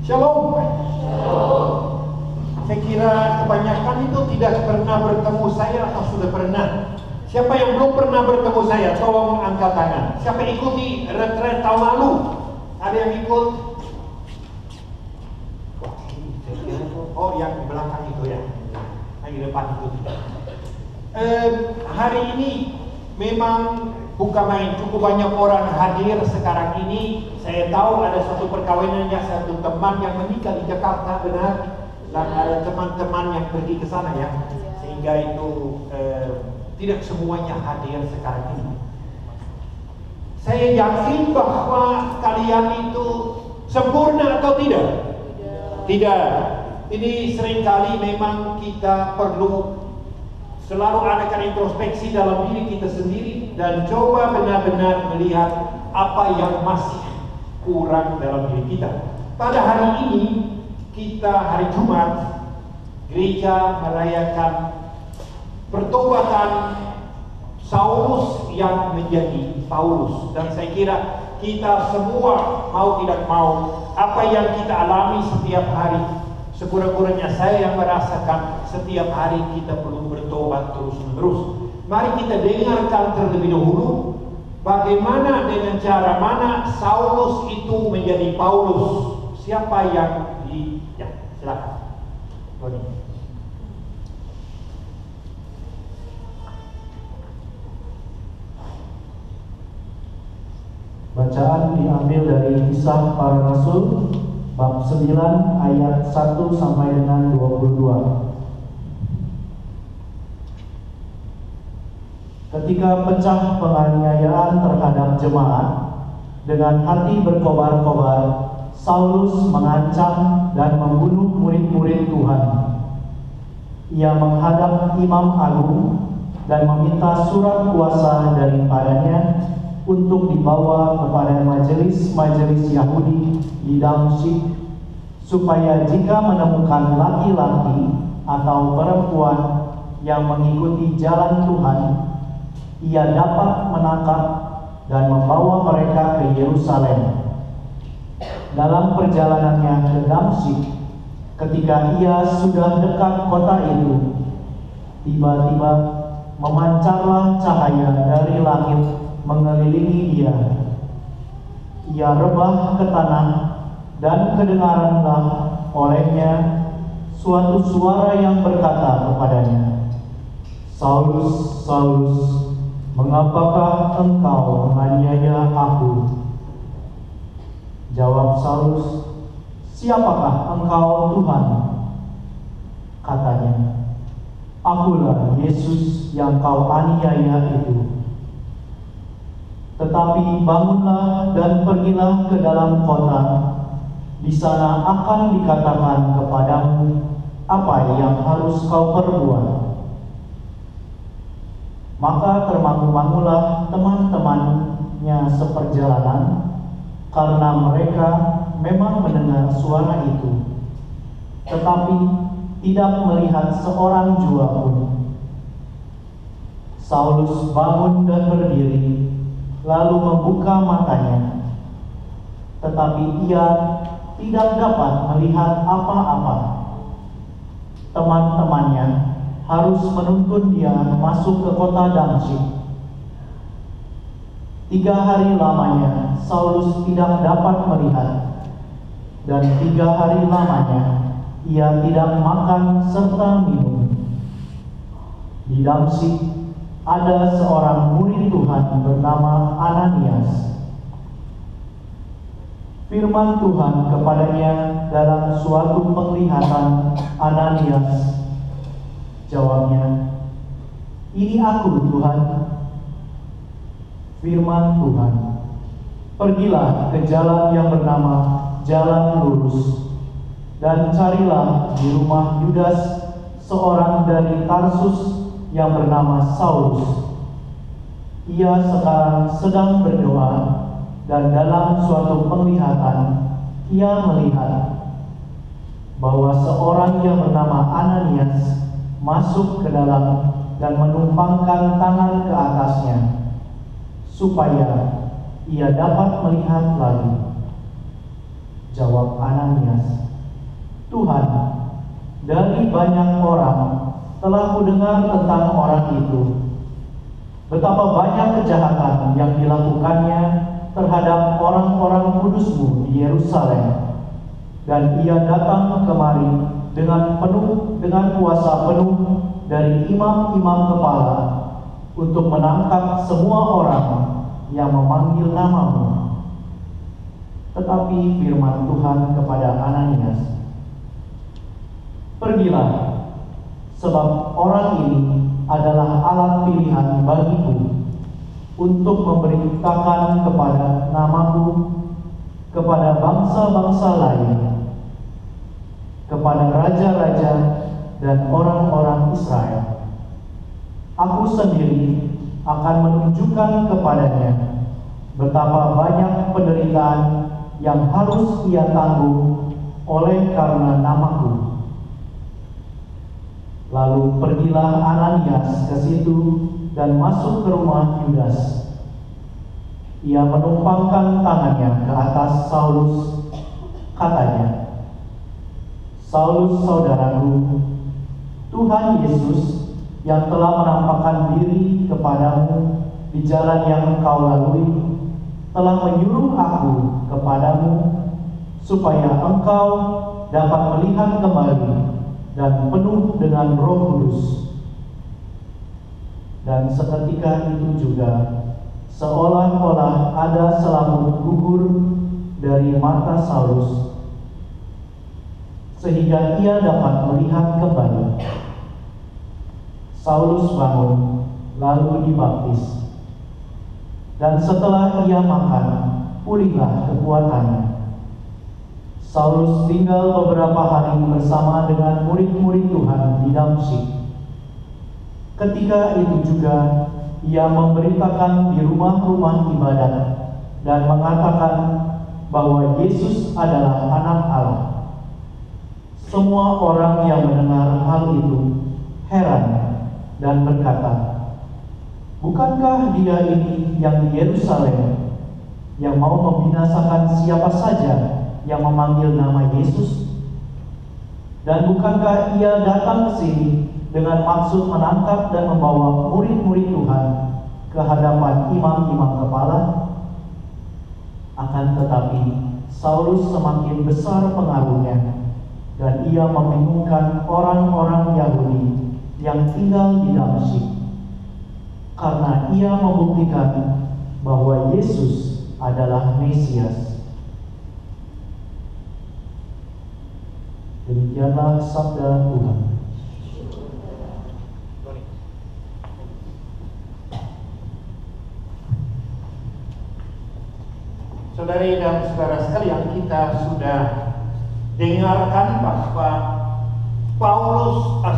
Shalom. Saya kira kebanyakan itu tidak pernah bertemu saya atau sudah pernah. Siapa yang belum pernah bertemu saya, tolong angkat tangan. Siapa ikuti retret tahun lalu? Ada yang ikut? Oh, yang di belakang itu ya. Yang di depan itu. Hari ini memang bukan main, cukup banyak orang hadir sekarang ini. Saya tahu ada satu perkawinannya satu teman yang menikah di Jakarta, benar? Dan ada teman-teman yang pergi ke sana ya. Sehingga itu tidak semuanya hadir sekarang ini. Saya yakin bahwa kalian itu sempurna atau tidak? Tidak. Ini seringkali memang kita perlu selalu adakan introspeksi dalam diri kita sendiri dan coba benar-benar melihat apa yang masih kurang dalam diri kita. Pada hari ini kita hari Jumat, gereja merayakan pertobatan Saulus yang menjadi Paulus. Dan saya kira kita semua mau tidak mau, apa yang kita alami setiap hari, sekurang-kurangnya saya yang merasakan setiap hari kita perlu bertobat terus-menerus. Mari kita dengarkan terlebih dahulu bagaimana dengan cara mana Saulus itu menjadi Paulus. Siapa yang ya, silakan. Tony. Bacaan diambil dari Kisah Para Rasul bab 9 ayat 1 sampai dengan 22. Ketika pecah penganiayaan terhadap jemaat, dengan hati berkobar-kobar, Saulus mengancam dan membunuh murid-murid Tuhan. Ia menghadap imam agung dan meminta surat kuasa daripadanya untuk dibawa kepada majelis-majelis Yahudi di Damsyik, supaya jika menemukan laki-laki atau perempuan yang mengikuti jalan Tuhan, ia dapat menangkap dan membawa mereka ke Yerusalem. Dalam perjalanannya ke Damsyik, ketika ia sudah dekat kota itu, tiba-tiba memancarlah cahaya dari langit mengelilingi dia. Ia rebah ke tanah dan kedengaranlah olehnya suatu suara yang berkata kepadanya, "Saulus, Saulus, mengapakah engkau menganiaya aku?" Jawab Saulus, "Siapakah engkau, Tuhan?" Katanya, "Akulah Yesus yang kau aniaya itu. Tetapi bangunlah dan pergilah ke dalam kota. Di sana akan dikatakan kepadamu apa yang harus kau perbuat." Maka termangu-mangulah teman-temannya seperjalanan, karena mereka memang mendengar suara itu, tetapi tidak melihat seorang jua pun. Saulus bangun dan berdiri, lalu membuka matanya, tetapi ia tidak dapat melihat apa-apa. Teman-temannya harus menuntun dia masuk ke kota Damsyik. 3 hari lamanya Saulus tidak dapat melihat, dan 3 hari lamanya ia tidak makan serta minum. Di Damsyik ada seorang murid Tuhan bernama Ananias. Firman Tuhan kepadanya dalam suatu penglihatan, "Ananias." Jawabnya, "Ini aku, Tuhan." Firman Tuhan, "Pergilah ke jalan yang bernama Jalan Lurus, dan carilah di rumah Yudas seorang dari Tarsus yang bernama Saulus. Ia sekarang sedang berdoa, dan dalam suatu penglihatan ia melihat bahwa seorang yang bernama Ananias masuk ke dalam dan menumpangkan tangan ke atasnya, supaya ia dapat melihat lagi." Jawab Ananias, Tuhan, dari banyak orang telah kudengar tentang orang itu, betapa banyak kejahatan yang dilakukannya terhadap orang-orang kudus-Mu di Yerusalem. Dan ia datang kemari dengan kuasa penuh dari imam-imam kepala untuk menangkap semua orang yang memanggil nama-Mu. Tetapi firman Tuhan kepada Ananias, pergilah, sebab orang ini adalah alat pilihan bagiku untuk memberitakan kepada namaku kepada bangsa-bangsa lain, kepada raja-raja dan orang-orang Israel. Aku sendiri akan menunjukkan kepadanya betapa banyak penderitaan yang harus ia tanggung oleh karena namaku. Lalu pergilah Ananias ke situ dan masuk ke rumah Yudas. Ia menumpangkan tangannya ke atas Saulus, katanya, Saulus saudaraku, Tuhan Yesus yang telah menampakkan diri kepadamu di jalan yang engkau lalui, telah menyuruh aku kepadamu supaya engkau dapat melihat kembali dan penuh dengan Roh Kudus. Dan seketika itu juga seolah-olah ada selamut gugur dari mata Saulus, sehingga ia dapat melihat kembali. Saulus bangun, lalu dibaptis. Dan setelah ia makan, pulihlah kekuatannya. Saulus tinggal beberapa hari bersama dengan murid-murid Tuhan di Damsyik. Ketika itu juga ia memberitakan di rumah-rumah ibadat dan mengatakan bahwa Yesus adalah Anak Allah. Semua orang yang mendengar hal itu heran dan berkata, bukankah dia ini yang di Yerusalem yang mau membinasakan siapa saja yang memanggil nama Yesus? Dan bukankah ia datang ke sini dengan maksud menangkap dan membawa murid-murid Tuhan ke hadapan imam-imam kepala? Akan tetapi Saulus semakin besar pengaruhnya, dan ia membingungkan orang-orang Yahudi yang tinggal di Damsyik, karena ia membuktikan bahwa Yesus adalah Mesias. Demikianlah sabda Tuhan. Saudari dan saudara sekalian, kita sudah dengarkan bahwa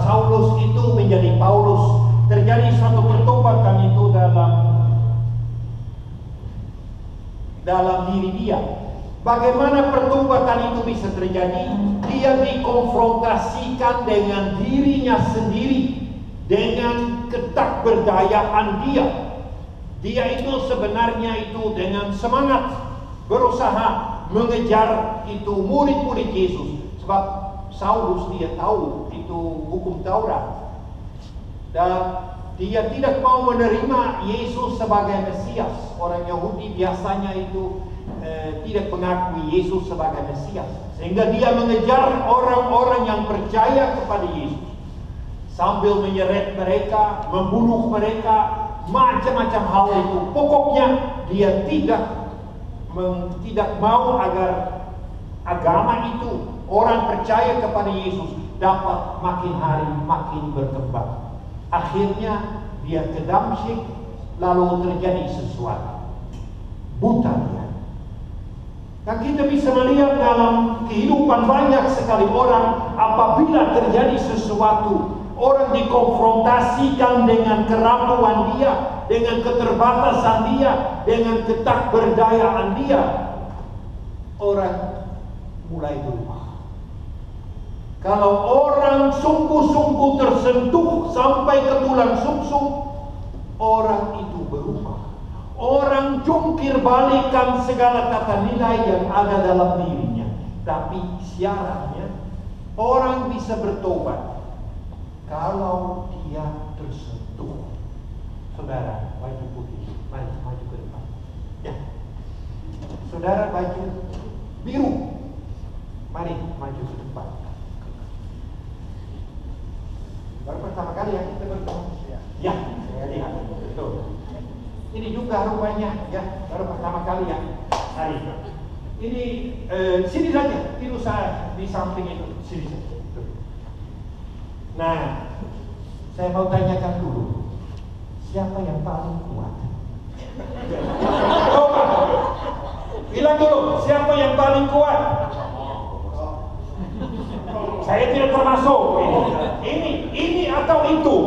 Saulus itu menjadi Paulus. Terjadi suatu pertobatan itu dalam diri dia. Bagaimana pertobatan itu bisa terjadi? Dia dikonfrontasikan dengan dirinya sendiri, dengan ketakberdayaan dia. Dia itu sebenarnya itu dengan semangat berusaha mengejar itu murid-murid Yesus. Sebab Saulus dia tahu itu hukum Taurat, dan dia tidak mau menerima Yesus sebagai Mesias. Orang Yahudi biasanya itu tidak mengakui Yesus sebagai Mesias, sehingga dia mengejar orang-orang yang percaya kepada Yesus sambil menyeret mereka, membunuh mereka, macam-macam hal itu. Pokoknya dia tidak mau agar agama itu, orang percaya kepada Yesus, dapat makin hari makin berkembang. Akhirnya dia ke Damsyik, lalu terjadi sesuatu. Buta dia. Dan kita bisa melihat dalam kehidupan banyak sekali orang, apabila terjadi sesuatu, orang dikonfrontasikan dengan kerapuan dia, dengan keterbatasan dia, dengan ketakberdayaan dia, orang mulai berubah. Kalau orang sungguh-sungguh tersentuh sampai ke tulang sumsum, orang itu berubah. Orang jungkir balikan segala tata nilai yang ada dalam dirinya. Tapi syaratnya orang bisa bertobat kalau dia tersentuh. Saudara, baju putih, mari maju ke depan. Ya. Saudara, baju biru, mari maju ke depan. Baru pertama kali ya kita bertemu. Ya, saya lihat. Betul. Ini juga rupanya, ya, baru pertama kali ya. Mari. Ini sini saja, tidak usah di samping itu, sini saja. Nah, saya mau tanyakan dulu, siapa yang paling kuat? Coba, bilang dulu, siapa yang paling kuat? Saya tidak termasuk. Ini atau itu?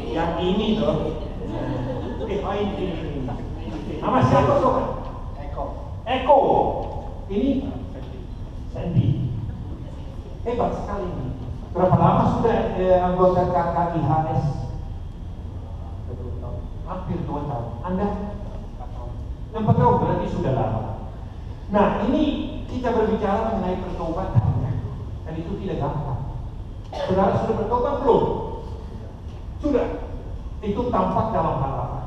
Yang ini tuh. Ini. Nama siapa sobat? Eko. Ini Sandy. Hebat sekali ini. Berapa lama sudah anggota KKIHS? Hampir 2 tahun. Anda? 4 tahun berarti sudah lama. Nah, ini kita berbicara mengenai pertobatan. Dan itu tidak gampang. Saudara sudah bertobat belum? Sudah. Itu tampak dalam hal apa?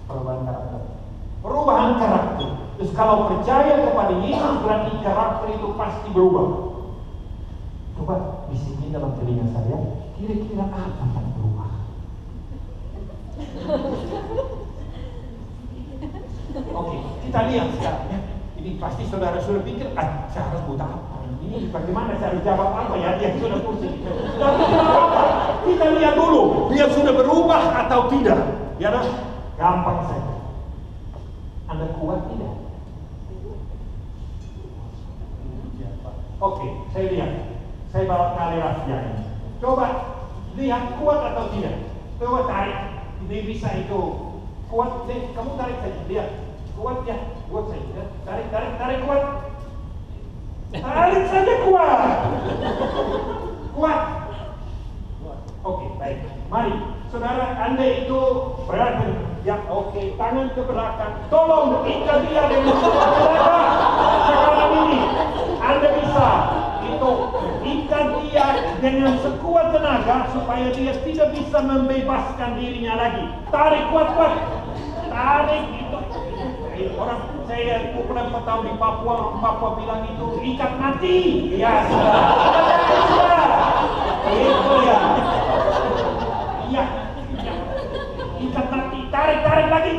Perubahan karakter. Perubahan karakter. Terus kalau percaya kepada Yesus berarti karakter itu pasti berubah. Coba bisikin dalam telinga saya, kira-kira apa yang berubah? Oke, kita lihat sekarang ya. Ini pasti saudara sudah pikir, saya harus buta apa? Ini bagaimana saya harus jawab apa ya? Dia sudah pusing. Tapi apa? Kita lihat dulu, dia sudah berubah atau tidak? Ya dah, gampang saja. Anda kuat tidak? Oke, saya lihat. Saya bawa tali rahasia ini. Coba lihat kuat atau tidak. Coba tarik. Ini bisa itu kuat. Kamu tarik saja. Lihat. Kuat ya. Kuat saja. Tarik kuat. Tarik saja kuat. Kuat. Oke, baik. Mari, saudara, Anda itu berat. Ya, oke. Tangan ke belakang. Tolong ikat dia dengan kuat tenaga. Sekarang ini Anda bisa itu ikat dia dengan sekuat tenaga supaya dia tidak bisa membebaskan dirinya lagi. Tarik kuat-kuat. Tarik itu. Orang saya pernah tahu di Papua, orang Papua bilang itu ikat mati. Ya, sudah. Itu ya. Iya. Ikat mati. Tarik lagi.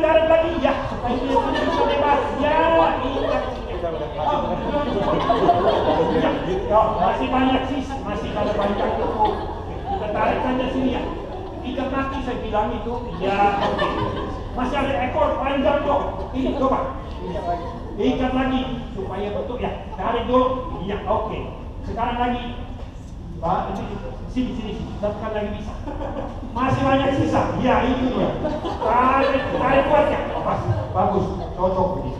Ya, supaya dia tidak bisa bebas. Ya, ikat. Masih banyak sih, masih ada banyak itu. Kita tarik saja sini ya. Ikat mati saya bilang itu. Ya, oke. Masih ada ekor panjang kok. Ini coba. Ikat lagi supaya betul ya. Tarik dulu. Ya, oke. Sekarang lagi. Pak, ini sini. Tekan lagi bisa. Masih banyak sisa. Ya, itu dia. Tarik kuat ya. Bagus. Cocok ini.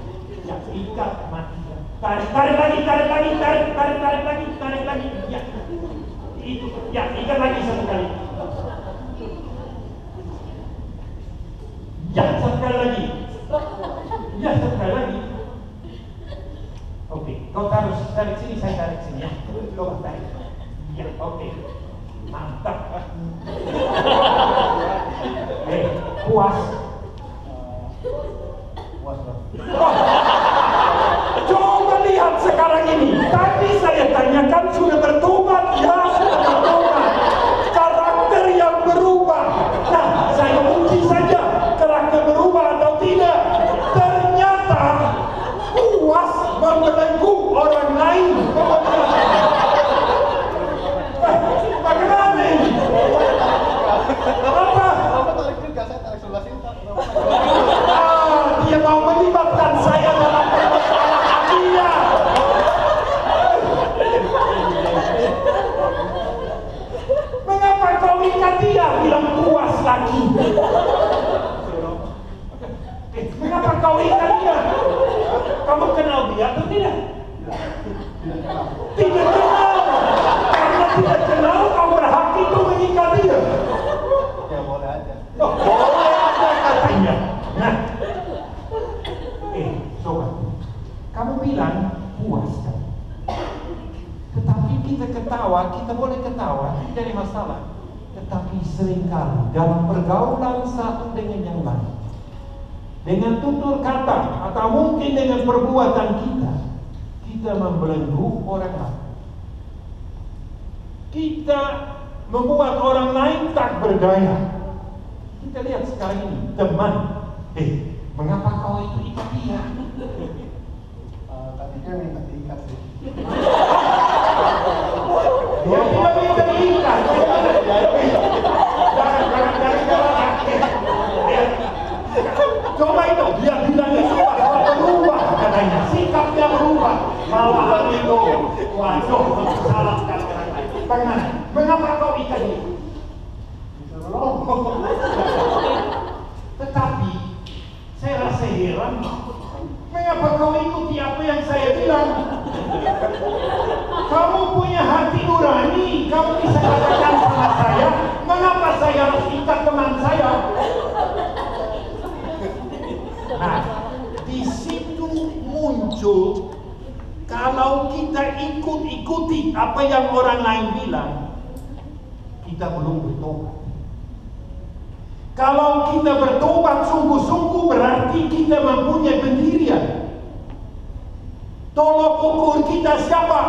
Ya, ikat mati. Tarik lagi. Ya. Itu. Ya, ikat lagi satu kali. Ya, satu kali lagi. Oke, kau tarik sini, saya tarik sini ya. Coba tarik. Ya, oke. Mantap. Puas. Coba lihat sekarang ini. Tadi saya tanyakan sudah bertobat, ya sudah bertobat. Karakter yang berubah. Nah, saya uji saja karakter berubah atau tidak. Ternyata puas membelenggu orang lain. Bagaimana ini? Apa? Tarik juga, saya tarik sebelah sini. Dia mau melibatkan saya dalam permasalahan dia. ketawa, kita boleh ketawa, tidak ada masalah. Tetapi seringkali dalam pergaulan satu dengan yang lain, dengan tutur kata atau mungkin dengan perbuatan kita membelenggu orang lain. Kita membuat orang lain tak berdaya. Kita lihat sekarang ini, teman, mengapa kau itu ikat dia? Tadinya minta diikat sih. Dia tidak minta diikat. Jangan. Coba itu, dia bilang itu berubah katanya, sikapnya berubah. Malahan itu, waduh, salah sekali. Bagaimana? Mengapa kau ikat dia? Tetapi saya rasa heran, mengapa kau ikuti apa yang saya bilang? Kamu punya hati nurani, kamu bisa katakan sama saya, mengapa saya harus ikat teman saya? Nah, di situ muncul, kalau kita ikuti apa yang orang lain bilang, kita belum bertobat. Kalau kita bertobat sungguh-sungguh, berarti kita mempunyai pendirian. Tolok ukur kita siapa?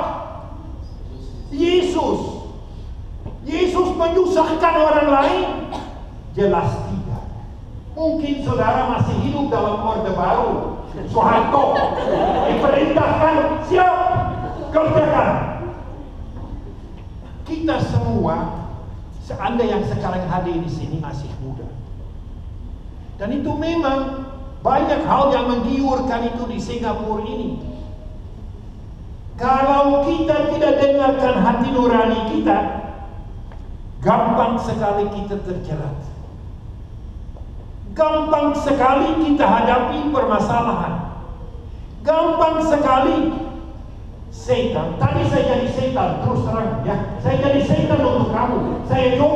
Yesus. Yesus menyusahkan orang lain? Jelas tidak. Mungkin saudara masih hidup dalam Orde Baru. Soeharto diperintahkan, siap, kerjakan. Kita semua, seandainya yang sekarang hadir di sini masih muda. Dan itu memang banyak hal yang menggiurkan itu di Singapura ini. Kalau kita tidak dengarkan hati nurani kita, gampang sekali kita terjerat. Gampang sekali kita hadapi permasalahan. Gampang sekali setan. Tadi saya jadi setan, terus terang ya. Saya jadi setan untuk kamu. Saya coba